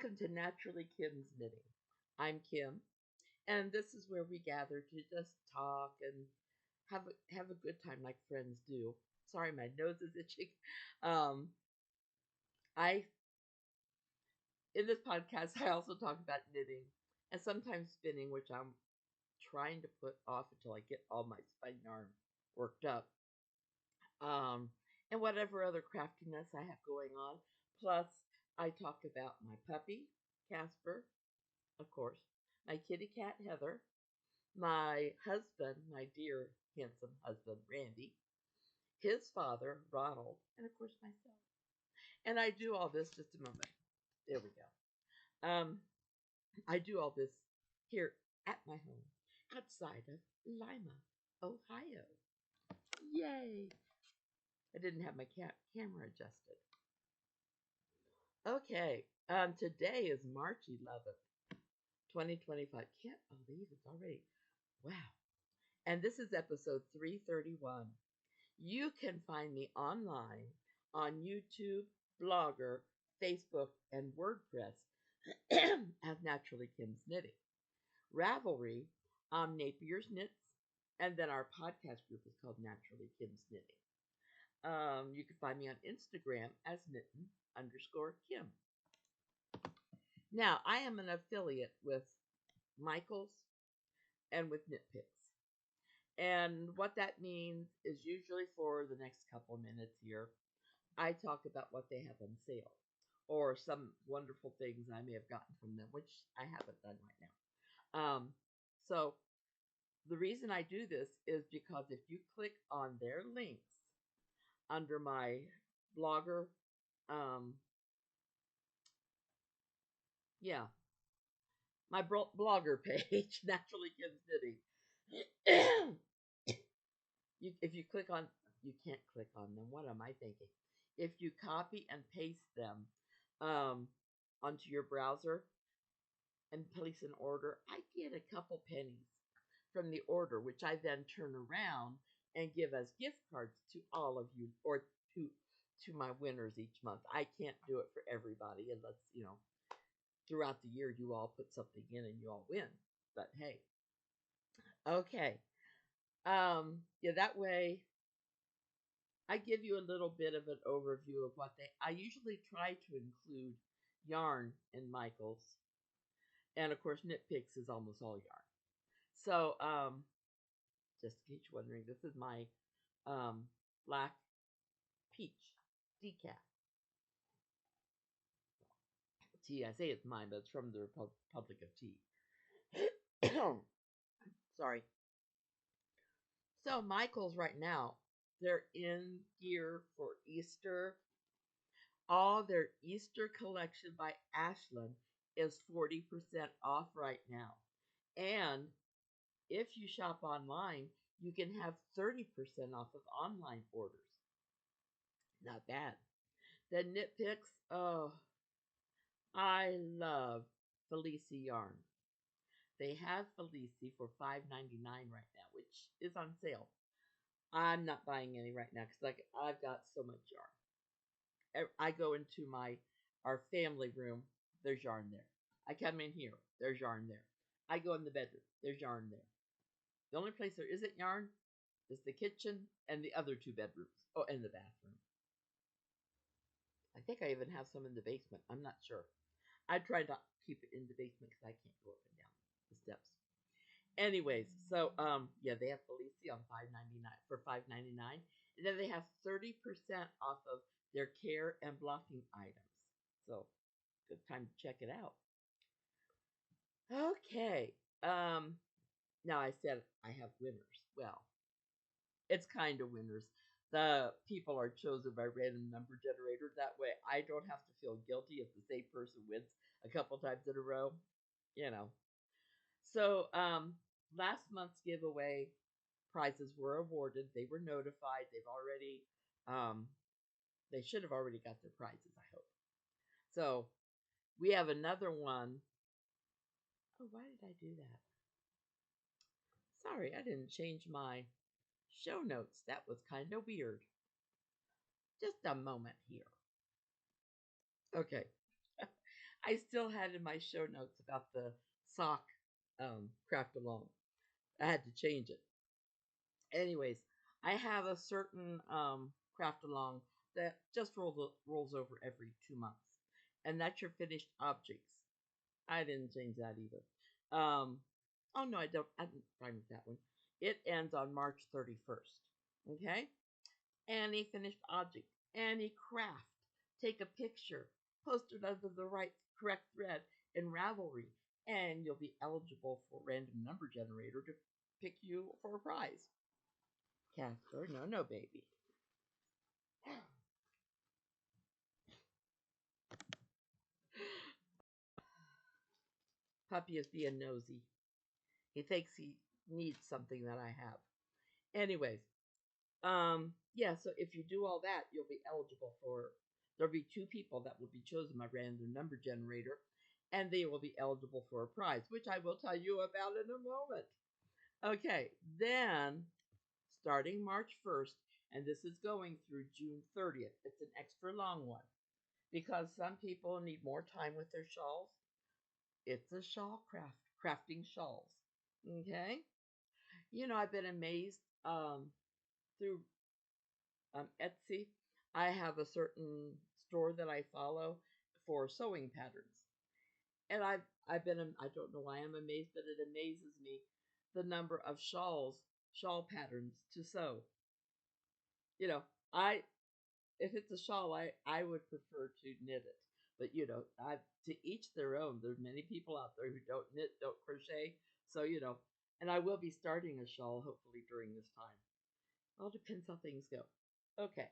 Welcome to Naturally Kim's Knitting. I'm Kim, and this is where we gather to just talk and have a good time like friends do. Sorry, my nose is itching. Um, I In this podcast I also talk about knitting and sometimes spinning, which I'm trying to put off until I get all my spun yarn worked up. Um, and whatever other craftiness I have going on. Plus, I talk about my puppy, Casper, of course, my kitty cat, Heather, my husband, my dear handsome husband, Randy, his father, Ronald, and of course myself. And I do all this, just a moment. There we go. I do all this here at my home, outside of Lima, Ohio. Yay! I didn't have my camera adjusted. Okay, today is March 11th, 2025. Can't believe it's already, wow. And this is episode 331. You can find me online on YouTube, Blogger, Facebook, and WordPress as Naturally Kim's Knitting. Ravelry, Napier's Knits, and then our podcast group is called Naturally Kim's Knitting. You can find me on Instagram as Knittin_Kim. Now, I am an affiliate with Michaels and with Knitpicks. And what that means is usually for the next couple of minutes here, I talk about what they have on sale or some wonderful things I may have gotten from them, which I haven't done right now. So the reason I do this is because if you click on their links under my blogger, um, yeah, my blogger page, Naturally Kim's Knitting. If you click on, you can't click on them. What am I thinking? If you copy and paste them onto your browser and place an order, I get a couple pennies from the order, which I then turn around and give as gift cards to all of you or to my winners each month. I can't do it for everybody unless, throughout the year you all put something in and you all win. But hey. Okay. Yeah, that way I give you a little bit of an overview of what I usually try to include yarn in Michael's. And of course, Knitpicks is almost all yarn. So, just in case you're wondering, this is my black peach decaf tea. I say it's mine, but it's from the Republic of Tea. Sorry. So, Michael's right now, they're in gear for Easter. All their Easter collection by Ashland is 40% off right now. And if you shop online, you can have 30% off of online orders. Not bad. The Knitpicks, oh, I love Felici yarn. They have Felici for $5.99 right now, which is on sale. I'm not buying any right now because I've got so much yarn. I go into our family room, there's yarn there. I come in here, there's yarn there. I go in the bedroom, there's yarn there. The only place there isn't yarn is the kitchen and the other two bedrooms. Oh, and the bathroom. I think I even have some in the basement. I'm not sure. I try not to keep it in the basement because I can't go up and down the steps. Anyways, so yeah, they have Felici on $5.99 and then they have 30% off of their care and blocking items. So, good time to check it out. Okay. Now I said I have winners. Well, it's kind of winners. The people are chosen by random number generator. That way I don't have to feel guilty if the same person wins a couple times in a row. So last month's giveaway prizes were awarded. They were notified. They should have already got their prizes, I hope. So we have another one. Oh, why did I do that? Sorry, I didn't change my show notes. That was kind of weird. Just a moment here. Okay. I still had in my show notes about the sock craft along. I had to change it. Anyways, I have a certain craft along that just rolls over every 2 months, and that's your finished objects. I didn't change that either. Oh no, I don't. I'm fine with that one. It ends on March 31st. Okay, any finished object, any craft. Take a picture, post it under the correct thread in Ravelry, and you'll be eligible for random number generator to pick you for a prize. Casper, no, no, baby. Puppy is being nosy. He thinks he needs something that I have. Anyways, yeah, so if you do all that, you'll be eligible for, there'll be two people that will be chosen by random number generator, and they will be eligible for a prize, which I will tell you about in a moment. Okay, then starting March 1st, and this is going through June 30th. It's an extra long one because some people need more time with their shawls. It's a shawl crafting shawls. Okay, I've been amazed through Etsy. I have a certain store that I follow for sewing patterns, and I've been I don't know why I'm amazed, but it amazes me the number of shawl patterns to sew. You know, I if it's a shawl, I would prefer to knit it, but I to each their own. There's many people out there who don't knit, don't crochet, so and I will be starting a shawl hopefully during this time. All depends how things go. Okay,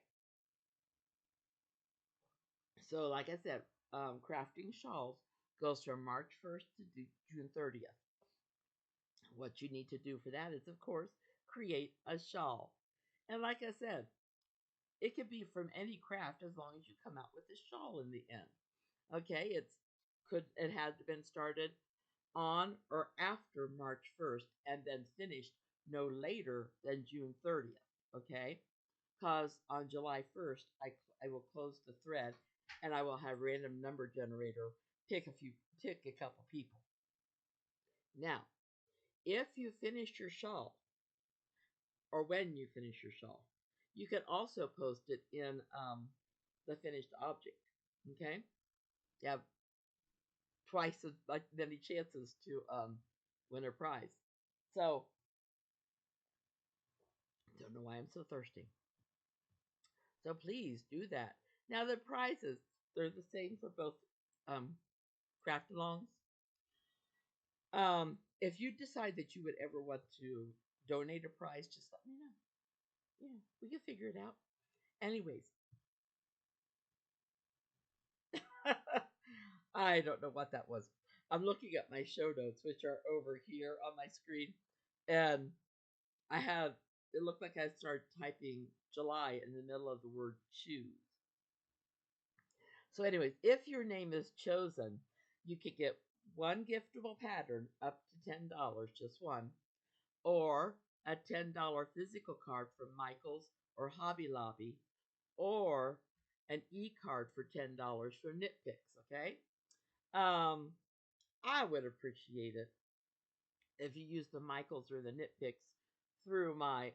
so like I said, crafting shawls goes from March 1st to June 30th. What you need to do for that is, of course, create a shawl. And like I said, it could be from any craft as long as you come out with a shawl in the end. Okay, it had been started on or after March 1st and then finished no later than June 30th. Okay, because on July 1st I will close the thread and I will have random number generator pick a couple people. Now, if you finish your shawl or when you finish your shawl, you can also post it in the finished object. Okay, you have twice as like many chances to win a prize. So don't know why I'm so thirsty. So please do that. Now the prizes, they're the same for both um, craft alongs. If you decide that you would ever want to donate a prize, just let me know. Yeah, we can figure it out. Anyways, I don't know what that was. I'm looking at my show notes, which are over here on my screen, and I had it looked like I started typing July in the middle of the word choose. So, anyways, if your name is chosen, you could get one giftable pattern up to $10, just one, or a $10 physical card from Michael's or Hobby Lobby, or an e-card for $10 from Nitpicks. Okay, um, I would appreciate it if you use the Michaels or the Nitpicks through my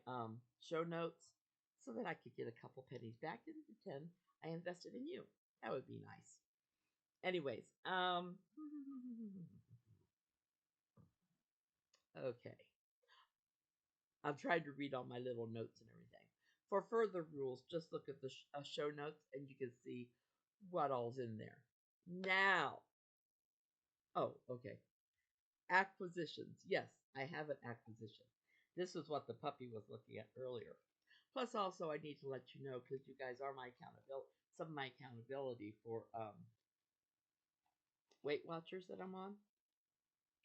show notes so that I could get a couple pennies back in the 10 I invested in you. That would be nice. Anyways, okay. I'm trying to read all my little notes and everything. For further rules, just look at the show notes and you can see what all's in there. Now, oh, okay. Acquisitions. Yes, I have an acquisition. This is what the puppy was looking at earlier. Plus, also, I need to let you know because you guys are my accountability, some of my accountability for Weight Watchers that I'm on.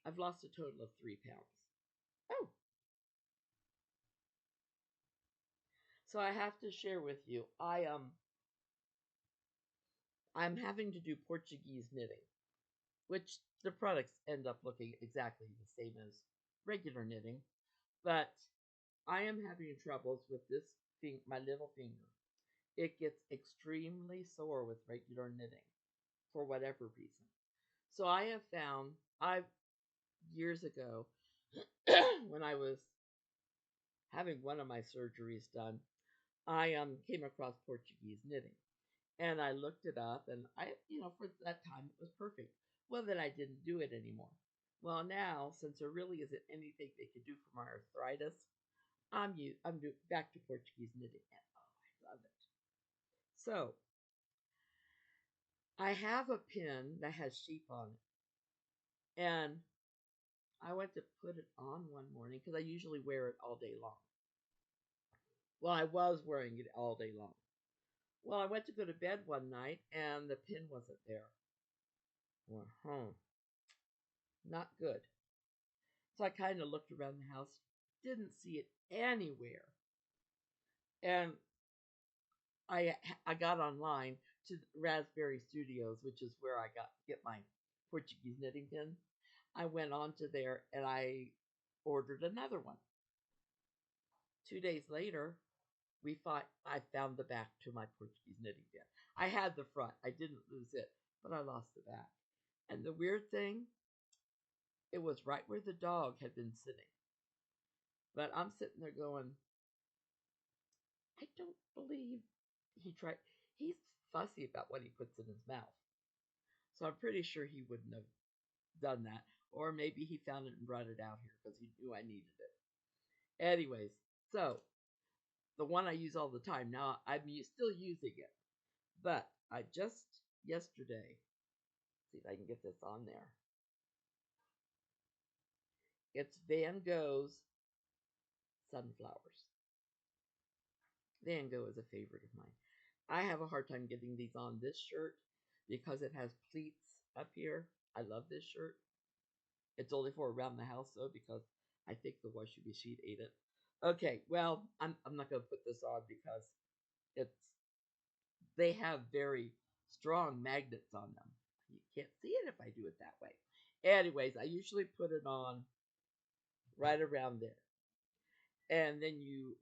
I've lost a total of 3 pounds. Oh, so I have to share with you. I'm having to do Portuguese knitting, which the products end up looking exactly the same as regular knitting, but I am having troubles with this my little finger. It gets extremely sore with regular knitting for whatever reason. So I have found, I years ago, when I was having one of my surgeries done, I came across Portuguese knitting, and I looked it up, and for that time it was perfect. Well, then I didn't do it anymore. Well, now since there really isn't anything they could do for my arthritis, I'm back to Portuguese knitting, and oh, I love it. So I have a pin that has sheep on it, and I went to put it on one morning because I usually wear it all day long. Well, I was wearing it all day long. Well, I went to go to bed one night and the pin wasn't there. Well, not good. So I kind of looked around the house, didn't see it anywhere. And I I got online to Razzberries Studios, which is where I get my Portuguese knitting pin. I went on to there and I ordered another one. 2 days later, I found the back to my Portuguese knitting pin. I had the front. I didn't lose it, but I lost the back. And the weird thing, it was right where the dog had been sitting. But I'm sitting there going, I don't believe he tried. He's fussy about what he puts in his mouth. So I'm pretty sure he wouldn't have done that. Or maybe he found it and brought it out here because he knew I needed it. Anyways, so the one I use all the time. Now I'm still using it. But I just yesterday, see if I can get this on there. It's Van Gogh's Sunflowers. Van Gogh is a favorite of mine. I have a hard time getting these on this shirt because it has pleats up here. I love this shirt. It's only for around the house though because I think the washing machine ate it. Okay, well, I'm not gonna put this on because it's they have very strong magnets on them. You can't see it if I do it that way. Anyways, I usually put it on right around there. And then you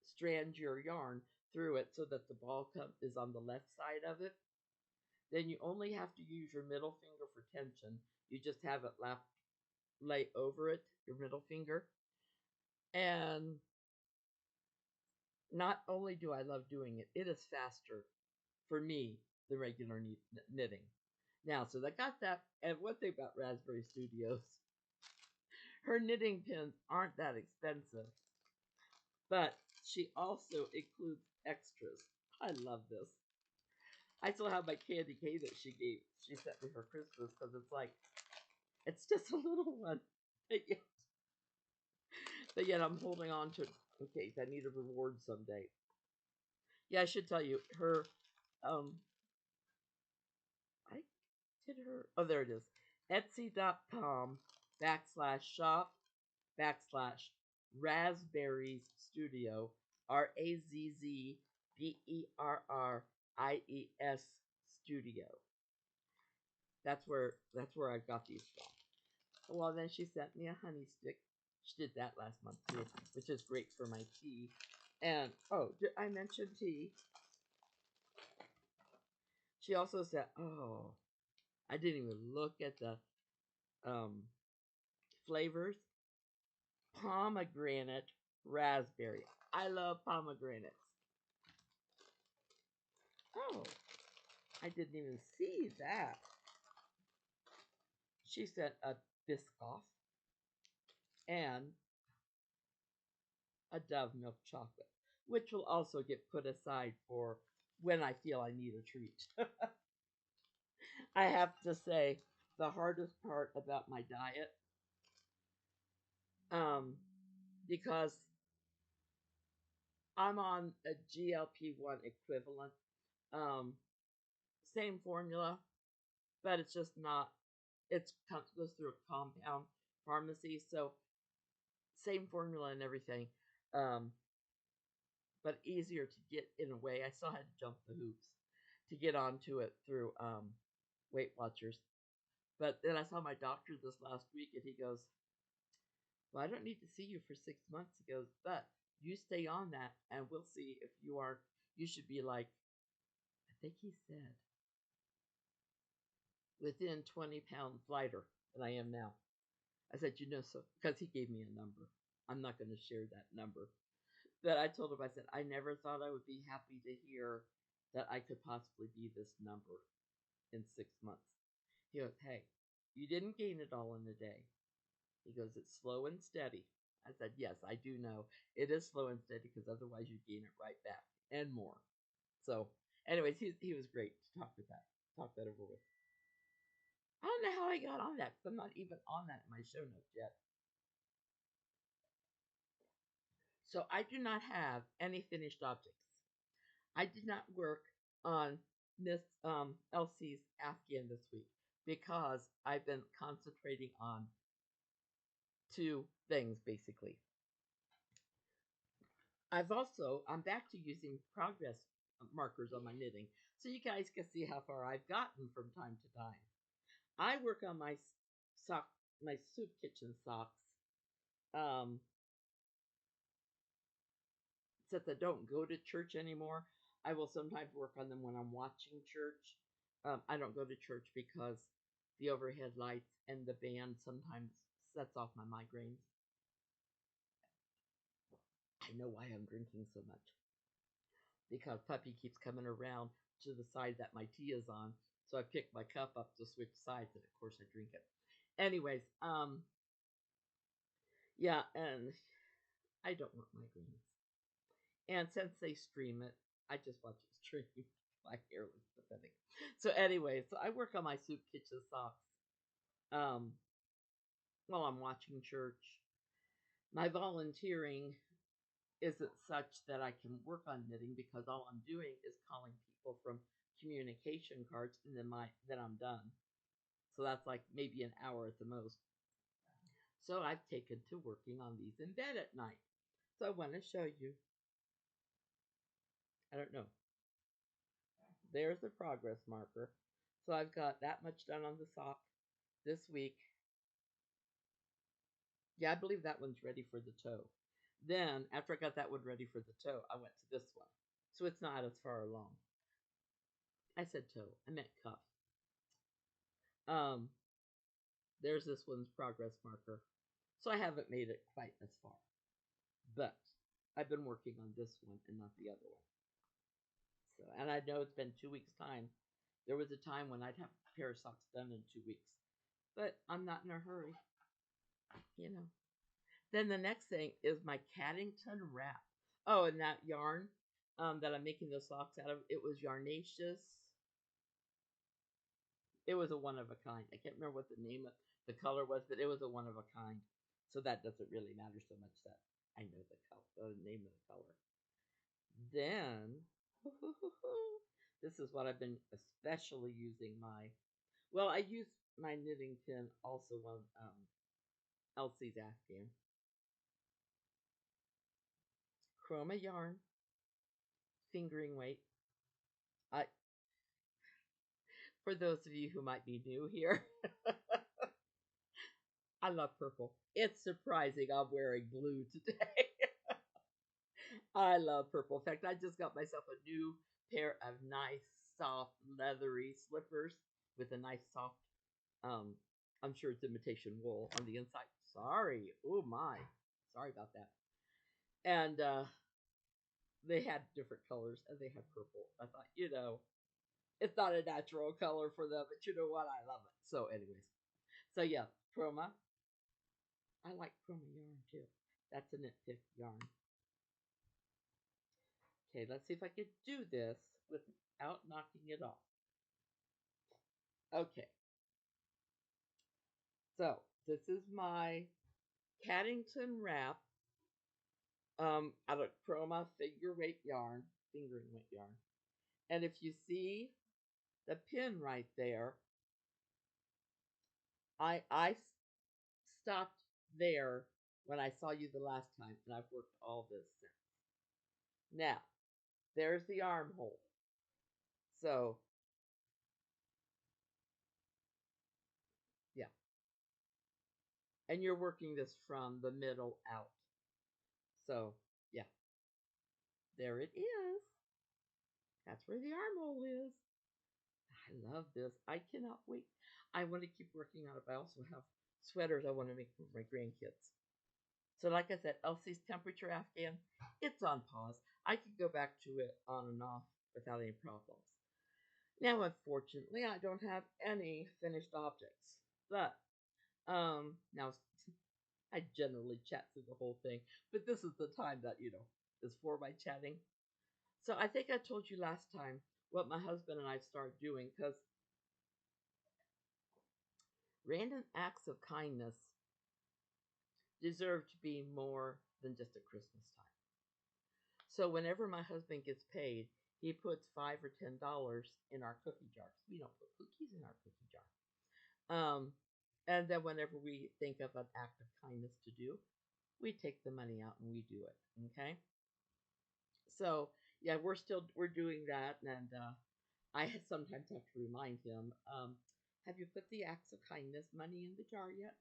strand your yarn through it so that the ball is on the left side of it. Then you only have to use your middle finger for tension. You just have it lay over it, your middle finger. And not only do I love doing it, it is faster for me than regular knitting. Now, so I got that. And one thing about Razzberry Studios, her knitting pins aren't that expensive, but she also includes extras. I love this. I still have my candy cane that she sent me for Christmas because it's just a little one. But yet I'm holding on to it in case I need a reward someday. Yeah, I should tell you, I did her, oh, there it is. Etsy.com/shop/Razzberries Studio, Razzberries Studio. That's where I got these from. Well, then she sent me a honey stick. She did that last month too, which is great for my tea. And oh, did I mention tea? She also said, "Oh, I didn't even look at the um flavors. Pomegranate raspberry. I love pomegranates. Oh, I didn't even see that." She said a Biscoff and a Dove milk chocolate, which will also get put aside for when I feel I need a treat. I have to say, the hardest part about my diet, um, because I'm on a GLP-1 equivalent, um, same formula, but it's just not. It goes through a compound pharmacy, so same formula and everything, um, but easier to get in a way. I still had to jump the hoops to get onto it through Weight Watchers. But then I saw my doctor this last week, and he goes, "Well, I don't need to see you for 6 months." He goes, "But you stay on that, and we'll see if you are. You should be like, I think he said within 20 pounds lighter than I am now. I said, so because he gave me a number. I'm not going to share that number. But I told him, I said, I never thought I would be happy to hear that I could possibly be this number in 6 months. He goes, hey, you didn't gain it all in a day. He goes, it's slow and steady. I said, yes, I do know. It is slow and steady because otherwise you gain it right back and more. So, anyways, he was great to talk that over with. I don't know how I got on that because I'm not even on that in my show notes yet. So I do not have any finished objects. I did not work on Miss Elsie's Afghan this week because I've been concentrating on two things basically. I'm back to using progress markers on my knitting so you guys can see how far I've gotten from time to time. I work on my soup kitchen socks. Since I don't go to church anymore, I will sometimes work on them when I'm watching church. I don't go to church because the overhead lights and the band sometimes sets off my migraines. I know why I'm drinking so much. Because Puppy keeps coming around to the side that my tea is on. So I pick my cup up to switch sides, and of course I drink it. Anyways, yeah, and I don't want migraines. And since they stream it, I just watch it stream. My hair looks pathetic. So anyway, so I work on my soup kitchen socks um, while I'm watching church. My volunteering isn't such that I can work on knitting because all I'm doing is calling people from communication cards, and then I'm done. So that's like maybe an hour at the most. So I've taken to working on these in bed at night. So I want to show you. I don't know. There's the progress marker. So I've got that much done on the sock this week. Yeah, I believe that one's ready for the toe. Then, after I got that one ready for the toe, I went to this one. So it's not as far along. I said toe. I meant cuff. Um, there's this one's progress marker. So I haven't made it quite as far. But I've been working on this one and not the other one. So, and I know it's been 2 weeks' time. There was a time when I'd have a pair of socks done in 2 weeks. But I'm not in a hurry. Then the next thing is my Caddington Wrap. Oh, and that yarn that I'm making those socks out of, it was Yarnaceous. It was a one of a kind. I can't remember what the name of the color was, but it was a one of a kind. So that doesn't really matter so much that I know the name of the color. Then, this is what I've been especially using I use my knitting pin also on Elsie's Afghan. Chroma yarn, fingering weight. For those of you who might be new here, I love purple. It's surprising I'm wearing blue today. I love purple. In fact, I just got myself a new pair of nice, soft, leathery slippers with a nice, soft, um, I'm sure it's imitation wool on the inside. Sorry. Oh, my. Sorry about that. And they had different colors, and they had purple. I thought, it's not a natural color for them, but you know what? I love it. So, anyways. So, yeah, Chroma. I like Chroma yarn, too. That's a knit pick yarn. Okay, let's see if I can do this without knocking it off. Okay. So, this is my Caddington Wrap out of Chroma fingering weight yarn. And if you see the pin right there, I stopped there when I saw you the last time, and I've worked all this since. Now, there's the armhole. So, yeah. And you're working this from the middle out. So, yeah. There it is. That's where the armhole is. I love this. I cannot wait. I want to keep working on it, but I also have sweaters I want to make for my grandkids. So, like I said, Elsie's temperature Afghan, it's on pause. I could go back to it on and off without any problems. Now, unfortunately, I don't have any finished objects. But, now I generally chat through the whole thing, but this is the time that, is for my chatting. So, I think I told you last time what my husband and I started doing because random acts of kindness deserve to be more than just at Christmas time. So whenever my husband gets paid, he puts $5 or $10 in our cookie jar. We don't put cookies in our cookie jar. And then whenever we think of an act of kindness to do, we take the money out and we do it. Okay. So yeah, we're doing that, and I sometimes have to remind him. Have you put the acts of kindness money in the jar yet?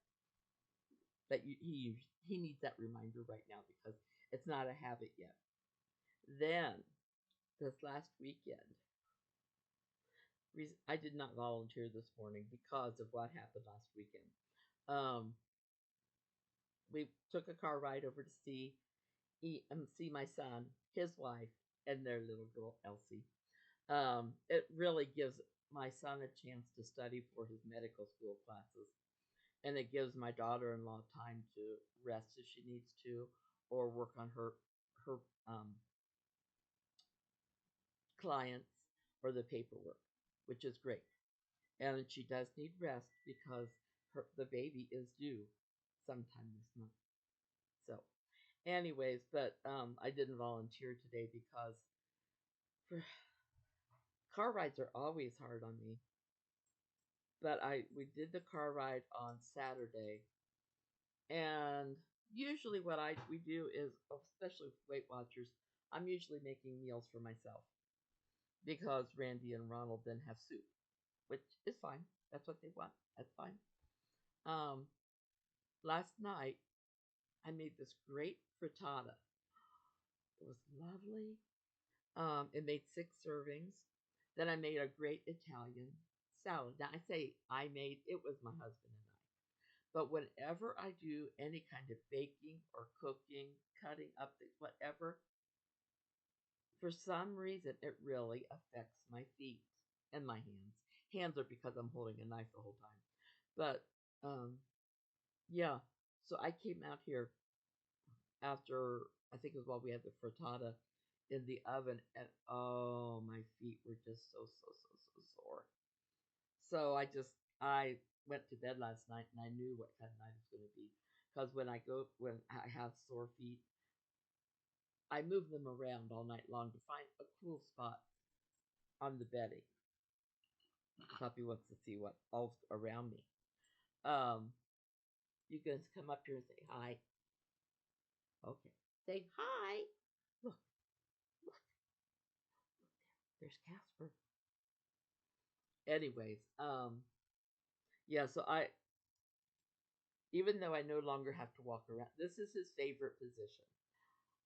But he needs that reminder right now because it's not a habit yet. Then this last weekend, I did not volunteer this morning because of what happened last weekend. Um, we took a car ride over to see my son, his wife, and their little girl Elsie. It really gives my son a chance to study for his medical school classes, and it gives my daughter-in-law time to rest if she needs to, or work on her clients or the paperwork, which is great. And she does need rest because the baby is due sometime this month. So, anyways, but I didn't volunteer today because for, car rides are always hard on me. But we did the car ride on Saturday, and usually what we do is, especially with Weight Watchers, I'm usually making meals for myself because Randy and Ronald then have soup, which is fine. That's what they want. That's fine. Um, Last night I made this great frittata. It was lovely. It made 6 servings. Then I made a great Italian salad. Now I say I made, it was my husband and I. But whenever I do any kind of baking or cooking, cutting up things, whatever, for some reason it really affects my feet and my hands. Hands are because I'm holding a knife the whole time. But yeah, so I came out here after, I think it was while we had the frittata in the oven, and oh, my feet were just so sore. So I went to bed last night and I knew what kind of night it was going to be because when I have sore feet, I move them around all night long to find a cool spot on the bedding. Puppy wants to see what all's around me. Um, you can come up here and say hi. Okay, say hi. Look, look, there's Casper. Anyways, yeah, so even though I no longer have to walk around, this is his favorite position.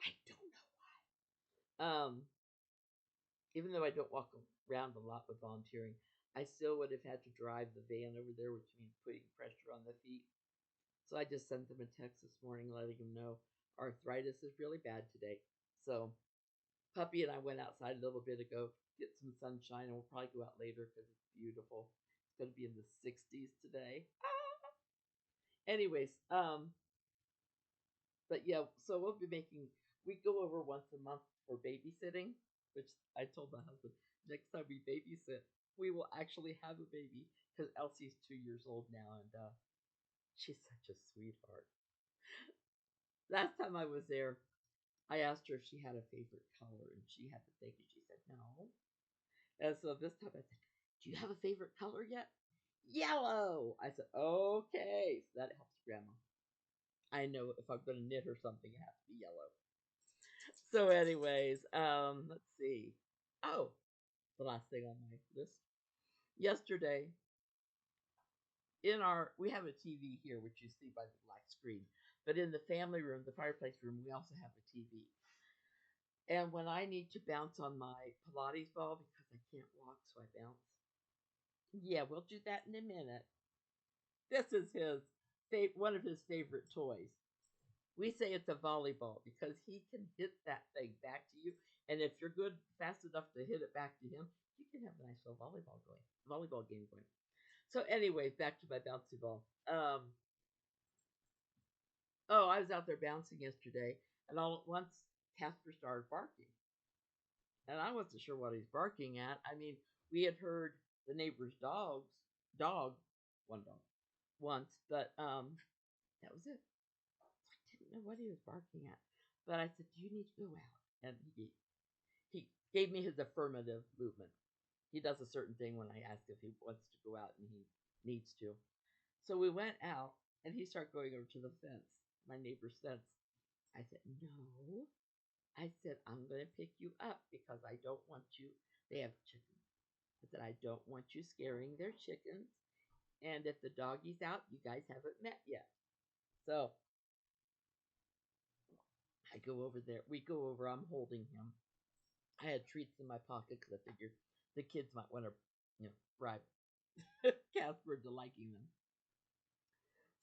I don't know why. Even though I don't walk around a lot with volunteering, I still would have had to drive the van over there, which means putting pressure on the feet. So I just sent them a text this morning letting them know arthritis is really bad today. So Puppy and I went outside a little bit ago, get some sunshine, and we'll probably go out later because it's beautiful. It's going to be in the 60s today. Anyways, but yeah, so we go over once a month for babysitting, which I told my husband, next time we babysit, we will actually have a baby because Elsie's 2 years old now, and she's such a sweetheart. Last time I was there, I asked her if she had a favorite color, and she had to think, and she said no. And so this time I said, "Do you have a favorite color yet?" Yellow. I said, "Okay." So that helps Grandma. I know if I'm going to knit her something, it has to be yellow. So, anyways, let's see. Oh, the last thing on my list. Yesterday, we have a TV here, which you see by the black screen. But in the family room, the fireplace room, we also have a TV. And when I need to bounce on my Pilates ball because I can't walk, so I bounce. Yeah, we'll do that in a minute. This is his one of his favorite toys. We say it's a volleyball because he can hit that thing back to you, and if you're good fast enough to hit it back to him, you can have a nice little volleyball game going. So, anyways, back to my bouncy ball. Oh, I was out there bouncing yesterday, and all at once Casper started barking, and I wasn't sure what he's barking at. I mean, we had heard the neighbor's dog, one dog, once, but that was it. I didn't know what he was barking at, but I said, "Do you need to go out?" And he gave me his affirmative movement. He does a certain thing when I ask if he wants to go out, and he needs to. So we went out, and he started going over to the fence, my neighbor's fence. I said, "No." I said, "I'm going to pick you up because I don't want you." They have chickens. I said, "I don't want you scaring their chickens. And if the doggy's out, you guys haven't met yet." So I go over there. We go over. I'm holding him. I had treats in my pocket because I figured the kids might want to, bribe Casper to liking them.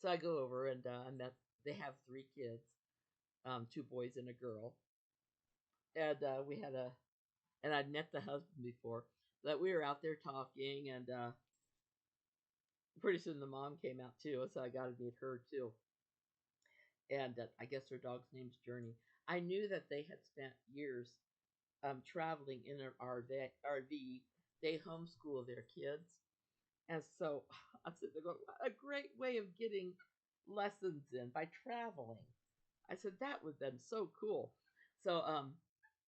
So I go over and I met. They have three kids, two boys and a girl, and we had a. And I'd met the husband before. That we were out there talking, and pretty soon the mom came out too, so I got to meet her too. And I guess her dog's name's Journey. I knew that they had spent years traveling in an RV. They homeschool their kids, and so I said, "They're going a great way of getting lessons in by traveling." I said that would have been so cool. So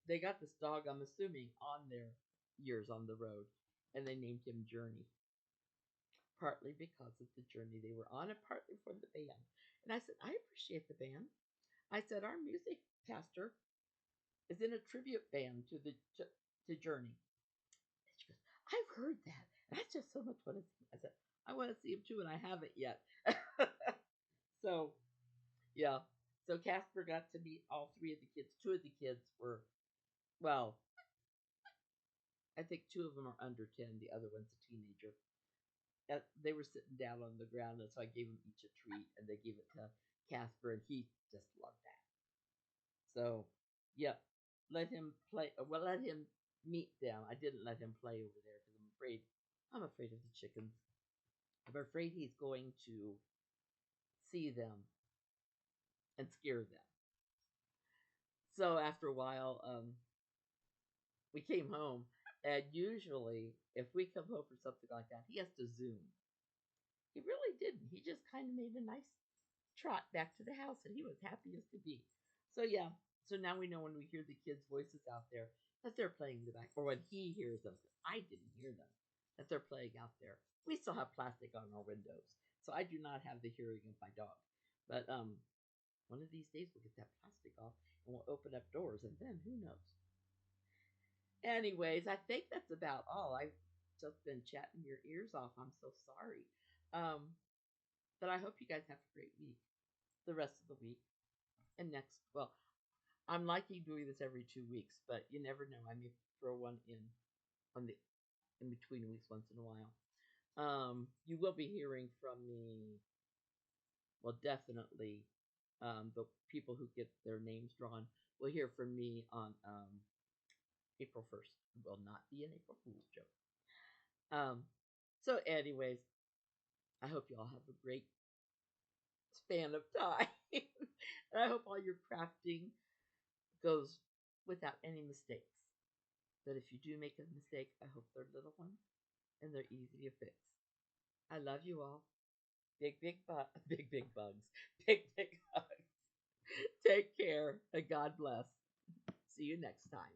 they got this dog. I'm assuming on their years on the road, and they named him Journey, partly because of the journey they were on, and partly for the band. And I said, "I appreciate the band." I said, "Our music pastor is in a tribute band to Journey." And she goes, "I've heard that. And I just so much want to see him." I said, "I want to see him too, and I haven't yet." So, yeah. So Casper got to meet all three of the kids. Two of the kids were, well, I think two of them are under 10. The other one's a teenager. They were sitting down on the ground, and so I gave them each a treat, and they gave it to Casper, and he just loved that. So, yeah, let him play. Well, let him meet them. I didn't let him play over there because I'm afraid. I'm afraid of the chickens. I'm afraid he's going to see them and scare them. So after a while, we came home, and usually, if we come home for something like that, he has to Zoom. He really didn't. He just kind of made a nice trot back to the house, and he was happy as could be. So yeah, so now we know when we hear the kids' voices out there that they're playing in the back, or when he hears them, because I didn't hear them, that they're playing out there. We still have plastic on our windows, so I do not have the hearing of my dog. But one of these days we'll get that plastic off and we'll open up doors, and then who knows? Anyways, I think that's about all. I've just been chatting your ears off. I'm so sorry. Um, but I hope you guys have a great week, the rest of the week, and next. Well, I'm liking doing this every 2 weeks, but you never know. I may throw one in on the in between weeks once in a while. You will be hearing from me. Well, definitely, the people who get their names drawn will hear from me on April 1st. It will not be an April Fool's joke. Um, so, anyways, I hope you all have a great span of time, and I hope all your crafting goes without any mistakes. But if you do make a mistake, I hope they're little ones and they're easy to fix. I love you all. Big, big, big, big bugs. Big, big hugs. Take care and God bless. See you next time.